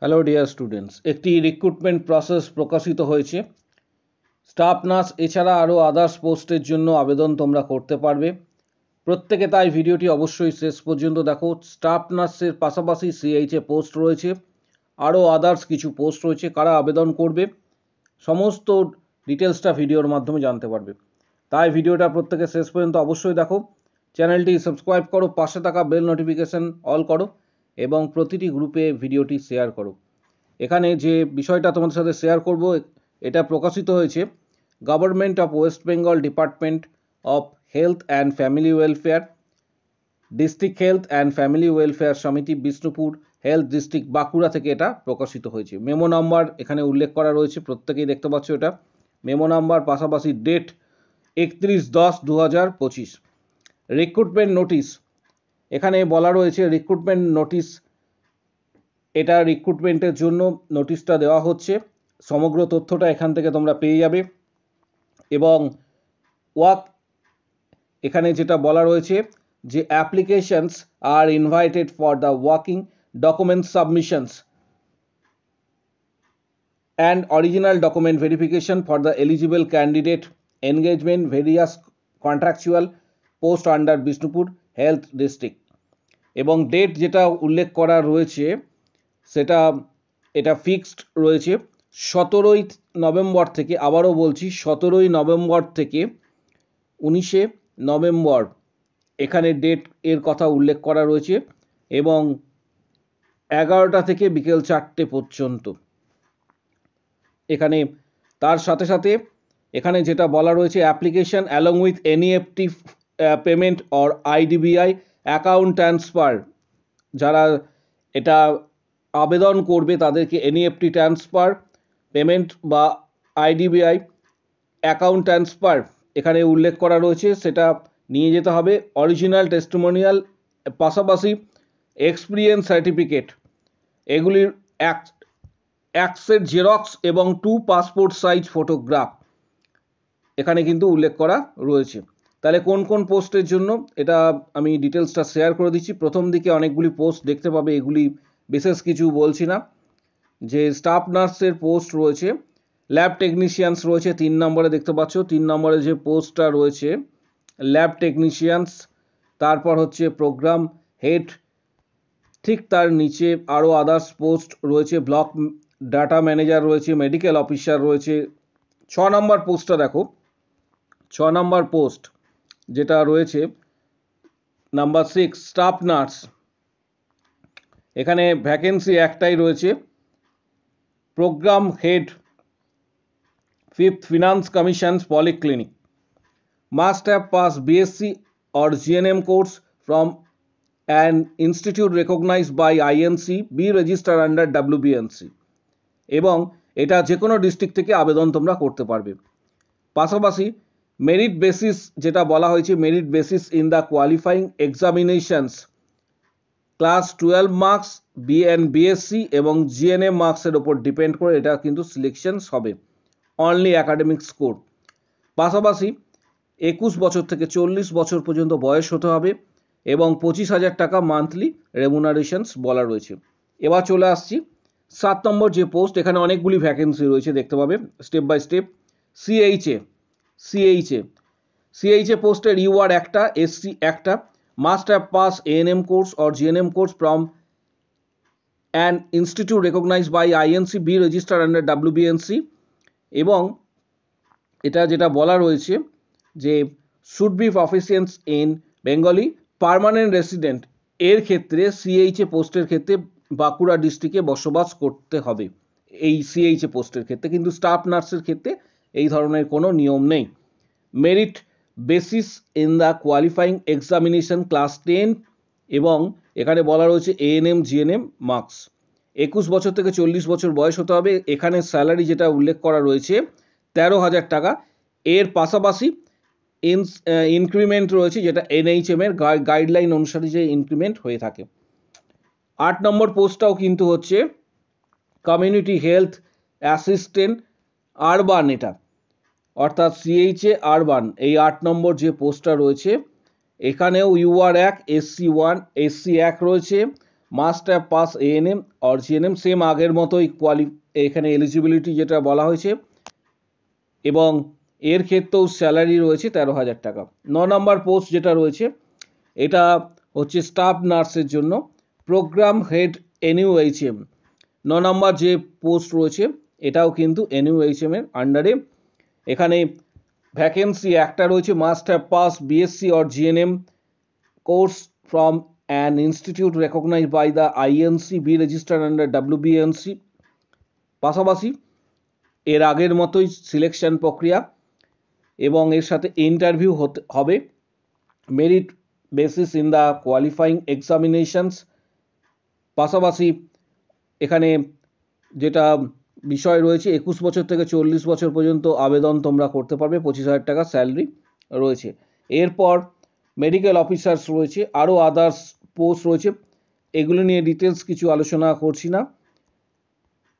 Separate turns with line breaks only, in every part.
Hello dear students, একটি recruitment process প্রকাশিত হয়েছে। স্টাফ নার্স এছাড়া আরও আদার্স পোস্টের জন্য আবেদন তোমরা করতে পারবে। প্রত্যেকে তাই ভিডিওটি অবশ্যই শেষ পর্যন্ত দেখো। স্টাফ নার্সের পাশাপাশি সিএইচএ পোস্ট রয়েছে, আরও আদার্স কিছু পোস্ট রয়েছে। কারা আবেদন করবে সমস্ত ডিটেলসটা ভিডিওর মাধ্যমে জানতে পারবে। তাই ভিডিওটা প্রত্যেকে শেষ পর্যন্ত অবশ্যই দেখো। চ্যানেলটি সাবস্ক্রাইব করো, পাশে থাকা বেল নোটিফিকেশন অল করো এবং প্রতিটি গ্রুপে ভিডিওটি শেয়ার করো। এখানে যে বিষয়টা তোমাদের সাথে শেয়ার করব, এটা প্রকাশিত হয়েছে government of West Bengal department of health and family welfare, district health and family welfare সমিতি, বিষ্ণুপুর হেলথ ডিস্ট্রিক্ট, বাঁকুড়া থেকে এটা প্রকাশিত হয়েছে। মেমো নাম্বার এখানে উল্লেখ করা রয়েছে, প্রত্যেকেই দেখতে পাচ্ছ এটা মেমো নাম্বার, পাশাপাশি ডেট 31/10/2025। রিক্রুটমেন্ট নোটিশ এখানে বলা রয়েছে, রিক্রুটমেন্ট নোটিশ, এটা রিক্রুটমেন্টের জন্য নোটিশটা দেওয়া হচ্ছে। সমগ্র তথ্যটা এখান থেকে তোমরা পেয়ে যাবে। এবং ওয়ার্ক এখানে যেটা বলা রয়েছে যে applications are invited for the working document submissions and original document verification for the eligible candidate engagement various contractual post under Bishnupur Health District। এবং ডেট যেটা উল্লেখ করা রয়েছে সেটা এটা ফিক্সড রয়েছে 17ই নভেম্বর থেকে, আবারও বলছি 17ই নভেম্বর থেকে 19শে নভেম্বর এখানে ডেট এর কথা উল্লেখ করা রয়েছে, এবং 11টা থেকে বিকেল 4টে পর্যন্ত। এখানে তার সাথে সাথে এখানে যেটা বলা রয়েছে, application along with NEFT payment or IDBI account transfer, যারা এটা আবেদন করবে তাদেরকে এনইএফটি ট্রান্সফার পেমেন্ট বা আইডিবিআই অ্যাকাউন্ট ট্রান্সফার এখানে উল্লেখ করা রয়েছে, সেটা নিয়ে যেতে হবে। অরিজিনাল টেস্টিমোনিয়াল, পাশাপাশি এক্সপিরিয়েন্স সার্টিফিকেট, এগুলির এক সেট জেরক্স এবং 2 পাসপোর্ট সাইজ ফটোগ্রাফ এখানে কিন্তু উল্লেখ করা রয়েছে। তাহলে কোন কোন পোস্টের জন্য এটা আমি ডিটেলসটা শেয়ার করে দিচ্ছি। প্রথম দিকে অনেকগুলি পোস্ট দেখতে পাবে, এগুলি বিশেষ কিছু বলছি না। যে স্টাফ নার্সের পোস্ট রয়েছে, ল্যাব টেকনিশিয়ানস রয়েছে 3 নম্বরে, দেখতে পাচ্ছ 3 নম্বরে যে পোস্টটা রয়েছে ল্যাব টেকনিশিয়ানস। তারপর হচ্ছে প্রোগ্রাম হেড, ঠিক তার নিচে আরও আদার্স পোস্ট রয়েছে, ব্লক ডাটা ম্যানেজার রয়েছে, মেডিকেল অফিসার রয়েছে। 6 নম্বর পোস্টটা দেখো, 6 নম্বর পোস্ট যেটা রয়েছে নাম্বার 6 স্টাফ নার্স, এখানে ভ্যাকেন্সি একটাই রয়েছে, programme head 5th finance commissions polyclinic, must have pass BSc or GNM course from an institute recognized by INC, be registered under WBNC। এবং এটা যে কোনো ডিস্ট্রিক্ট থেকে আবেদন তোমরা করতে পারবে। পাশাপাশি মেরিট বেসিস যেটা বলা হয়েছে, merit basis in the qualifying examinations, class 12 marks BSc এবং জিএনএম মার্কসের ওপর ডিপেন্ড করে এটা কিন্তু সিলেকশনস হবে, অনলি অ্যাকাডেমিক স্কোর। পাশাপাশি 21 বছর থেকে 40 বছর পর্যন্ত বয়স হতে হবে এবং 25,000 টাকা মান্থলি রেমুনারেশনস বলা রয়েছে। এবার চলে আসছি 7 নম্বর যে পোস্ট, এখানে অনেকগুলি ভ্যাকেন্সি রয়েছে দেখতে পাবে স্টেপ বাই স্টেপ। সিএইচএ পোস্টের ইউআর একটা, এসসি একটা, must have pass ANM course or GNM course from an institute recognized by INC, be registered under WBNC. এবং এটা যেটা বলা রয়েছে যে should be proficiency in Bengali permanent resident, এর ক্ষেত্রে সিএইচএ পোস্টের ক্ষেত্রে বাঁকুড়া ডিস্ট্রিক্টে বসবাস করতে হবে এই সিএইচএ পোস্টের ক্ষেত্রে, কিন্তু স্টাফ নার্সের ক্ষেত্রে এই ধরনের কোনো নিয়ম নেই। Merit basis in the qualifying examination class 10, এবং এখানে বলা রয়েছে এএনএম জিএনএম মার্কস। 21 বছর থেকে 40 বছর বয়স হতে হবে। এখানে স্যালারি যেটা উল্লেখ করা রয়েছে 13,000 টাকা। এর পাশাপাশি ইনক্রিমেন্ট রয়েছে, যেটা এনএইচএম এর গাইডলাইন অনুসারে যে ইনক্রিমেন্ট হয়ে থাকে। 8 নম্বর পোস্টটাও কিন্তু হচ্ছে কমিউনিটি হেলথ অ্যাসিস্ট্যান্ট আরবান, এটা অর্থাৎ সিএইচএ আরবান, এই 8 নম্বর যে পোস্টটা রয়েছে এখানেও ইউআর 1, এসসি 1, এসসি 1 রয়েছে, must have pass ANM or GNM, same আগের মতোই এখানে এলিজিবিলিটি যেটা বলা হয়েছে, এবং এর ক্ষেত্রেও স্যালারি রয়েছে 13,000 টাকা। 9 নম্বর পোস্ট যেটা রয়েছে এটা হচ্ছে স্টাফ নার্সের জন্য, প্রোগ্রাম হেড এনইউএইচএম। 9 নম্বর যে পোস্ট রয়েছে এটাও কিন্তু এনইউএইচএম এর আন্ডারে। এখানে ভ্যাকেন্সি একটা রয়েছে, must have pass BSc or GNM course from an institute recognized by the INC, be registered under WBNC. পাশাপাশি এর আগের মতোই সিলেকশন প্রক্রিয়া এবং এর সাথে ইন্টারভিউ হবে, merit basis in the qualifying examinations. পাশাপাশি এখানে যেটা বিষয় রয়েছে 21 বছর থেকে 40 বছর পর্যন্ত আবেদন তোমরা করতে পারবে, 25,000 টাকা স্যালারি রয়েছে। এরপর মেডিকেল অফিসার্স রয়েছে, আরও আদার্স পোস্ট রয়েছে, এগুলো নিয়ে ডিটেলস কিছু আলোচনা করছি না।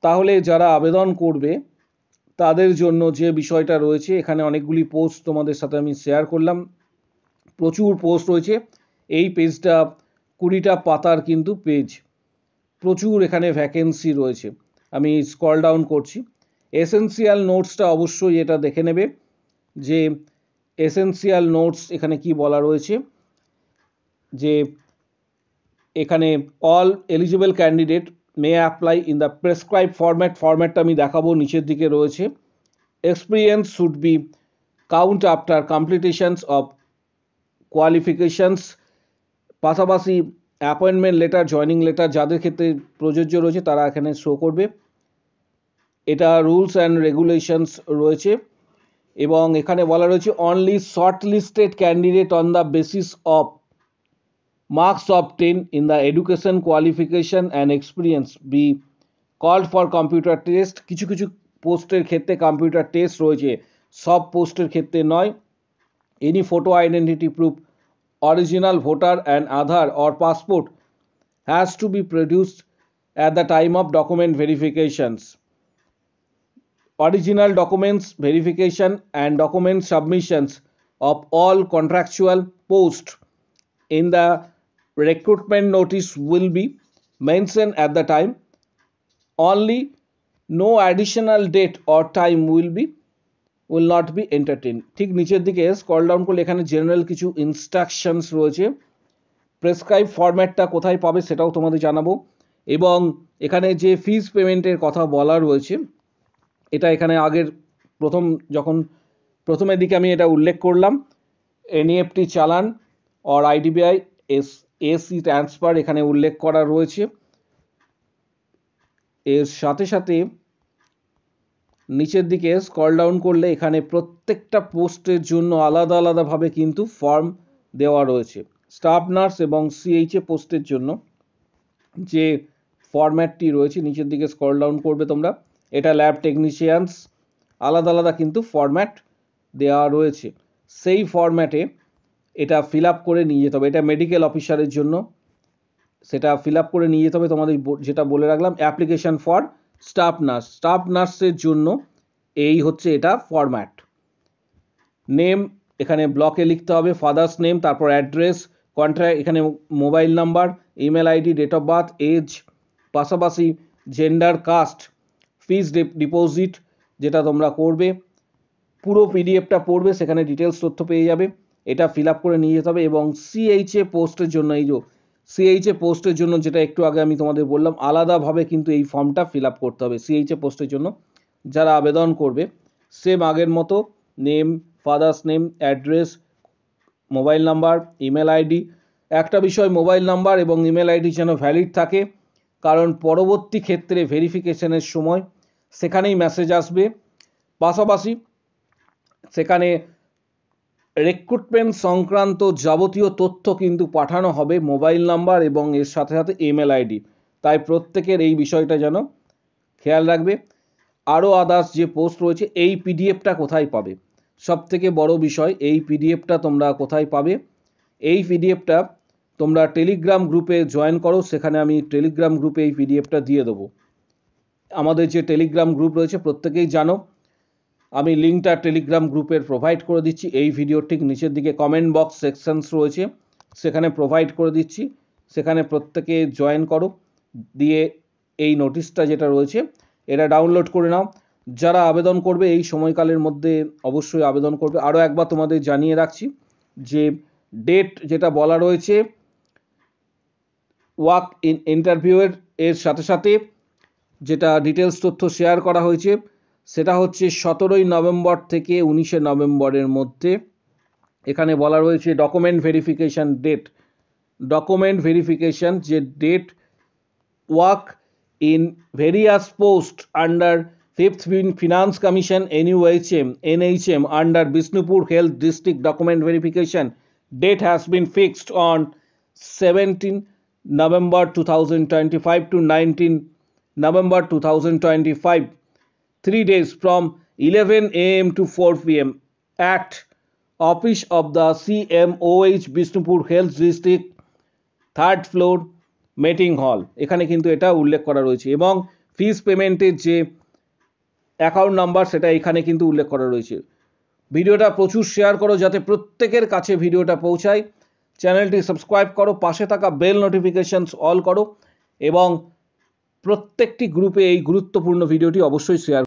তাহলে যারা আবেদন করবে তাদের জন্য যে বিষয়টা রয়েছে, এখানে অনেকগুলি পোস্ট তোমাদের সাথে আমি শেয়ার করলাম, প্রচুর পোস্ট রয়েছে। এই পেজটা 20টা পাতার কিন্তু পেজ, প্রচুর এখানে ভ্যাকেন্সি রয়েছে। আমি স্ক্রল ডাউন করছি। এসেনশিয়াল নোটসটা অবশ্যই এটা দেখে নেবে যে এসেনশিয়াল নোটস এখানে কি বলা রয়েছে, যে এখানে all eligible candidate may apply in the prescribe ফরম্যাটটা আমি দেখাবো, নিচের দিকে রয়েছে। Experience should be count after completions of qualifications. পাশাপাশি অ্যাপয়েন্টমেন্ট লেটার, জয়নিং লেটার যাদের ক্ষেত্রে প্রযোজ্য রয়েছে তারা এখানে শো করবে। এটা রুলস অ্যান্ড রেগুলেশনস রয়েছে, এবং এখানে বলা রয়েছে only short listed candidate on the basis of marks obtained in the education qualification and experience be called for computer test। কিছু কিছু পোস্টের ক্ষেত্রে কম্পিউটার টেস্ট রয়েছে, সব পোস্টের ক্ষেত্রে নয়। Any photo identity proof, original voter and Aadhaar or passport has to be produced at the time of document verifications. Original documents verification and document submissions of all contractual posts in the recruitment notice will be mentioned at the time only. No additional date or time will not be entertained। ঠিক নিচের দিকে scroll down করলে এখানে general কিছু instructions রয়েছে। Prescribe ফরম্যাটটা কোথায় পাবে সেটাও তোমাদের জানাবো, এবং এখানে যে ফিজ পেমেন্টের কথা বলা রয়েছে এটা এখানে আগের যখন প্রথমের দিকে আমি এটা উল্লেখ করলাম, এনইএফটি চালান অর আইডিবিআই এসি ট্রান্সফার এখানে উল্লেখ করা রয়েছে। এর সাথে সাথে নিচের দিকে স্ক্রল ডাউন করলে এখানে প্রত্যেকটা পোস্টের জন্য আলাদা আলাদাভাবে কিন্তু ফর্ম দেওয়া রয়েছে। স্টাফ নার্স এবং সিএইচএ পোস্টের জন্য যে ফরম্যাটটি রয়েছে নিচের দিকে স্ক্রল ডাউন করবে তোমরা, এটা ল্যাব টেকনিশিয়ানস, আলাদা আলাদা কিন্তু ফরম্যাট দেওয়া রয়েছে। সেই ফরম্যাটে এটা ফিল আপ করে নিয়ে যেতে হবে। এটা মেডিকেল অফিসারের জন্য, সেটা ফিল আপ করে নিয়ে যেতে হবে। তোমাদের যেটা বলে রাখলাম, অ্যাপ্লিকেশন ফর স্টাফ নার্সের জন্য এই হচ্ছে এটা ফরম্যাট। নেম এখানে ব্লকে লিখতে হবে, ফাদার্স নেম, তারপর অ্যাড্রেস, কন্ট্যাক্ট, এখানে mobile number, email ID, date of birth, age, পাশাপাশি জেন্ডার, কাস্ট, ফিজ ডিপোজিট যেটা তোমরা করবে, পুরো পিডিএফটা পড়বে, সেখানে ডিটেলস তথ্য পেয়ে যাবে। এটা ফিল আপ করে নিয়ে যেতে হবে। এবং সিএইচএ পোস্টের জন্য, এই যে সিএইচএ পোস্টের জন্য যেটা একটু আগে আমি তোমাদের বললাম, আলাদাভাবে কিন্তু এই ফর্মটা ফিল আপ করতে হবে। সিএইচএ পোস্টের জন্য যারা আবেদন করবে সেম আগের মতো name, father's name, address, mobile number, email ID. একটা বিষয়, মোবাইল নাম্বার এবং ইমেল আইডি যেন ভ্যালিড থাকে, কারণ পরবর্তী ক্ষেত্রে ভেরিফিকেশনের সময় সেখানেই মেসেজ আসবে। পাশাপাশি সেখানে রিক্রুটমেন্ট সংক্রান্ত যাবতীয় তথ্য কিন্তু পাঠানো হবে, মোবাইল নাম্বার এবং এর সাথে সাথে ইমেল আইডি। তাই প্রত্যেকের এই বিষয়টা যেন খেয়াল রাখবে। আরও আদার্স যে পোস্ট রয়েছে, এই পিডিএফটা কোথায় পাবে? সবথেকে বড় বিষয়, এই পিডিএফটা তোমরা কোথায় পাবে? এই পিডিএফটা তোমরা টেলিগ্রাম গ্রুপে জয়েন করো, সেখানে আমি টেলিগ্রাম গ্রুপে এই পিডিএফটা দিয়ে দেবো। আমাদের যে টেলিগ্রাম গ্রুপ রয়েছে প্রত্যেকেই জানো, আমি লিঙ্কটা টেলিগ্রাম গ্রুপের প্রোভাইড করে দিচ্ছি। এই ভিডিওর ঠিক নিচের দিকে কমেন্ট বক্স সেকশনস রয়েছে, সেখানে প্রোভাইড করে দিচ্ছি। সেখানে প্রত্যেকে জয়েন করো, দিয়ে এই নোটিশটা যেটা রয়েছে এটা ডাউনলোড করে নাও। যারা আবেদন করবে এই সময়কালের মধ্যে অবশ্যই আবেদন করবে। আরও একবার তোমাদের জানিয়ে রাখছি যে ডেট যেটা বলা রয়েছে ওয়াক ইন ইন্টারভিউয়ের এর সাথে সাথে যেটা ডিটেলস তথ্য শেয়ার করা হয়েছে সেটা হচ্ছে 17ই নভেম্বর থেকে 19শে নভেম্বরের মধ্যে। এখানে বলা রয়েছে document verification date, document verification যে date work in various post under 5th Finance Commission NHM under Bishnupur Health District document verification date has been fixed on 17 November 2025 to 19 November 2025, 3 days from 11 a.m. to 4 p.m. at Office of the CMOH Bishnupur Health District, 3rd floor, meeting হল। এখানে কিন্তু এটা উল্লেখ করা রয়েছে এবং ফিস পেমেন্টের যে অ্যাকাউন্ট নাম্বার সেটা এখানে কিন্তু উল্লেখ করা রয়েছে। ভিডিওটা প্রচুর শেয়ার করো যাতে প্রত্যেকের কাছে ভিডিওটা পৌঁছায়। চ্যানেলটি সাবস্ক্রাইব করো, পাশে থাকা বেল নোটিফিকেশনস অল করো এবং প্রত্যেকটি গ্রুপে এই গুরুত্বপূর্ণ ভিডিওটি অবশ্যই শেয়ার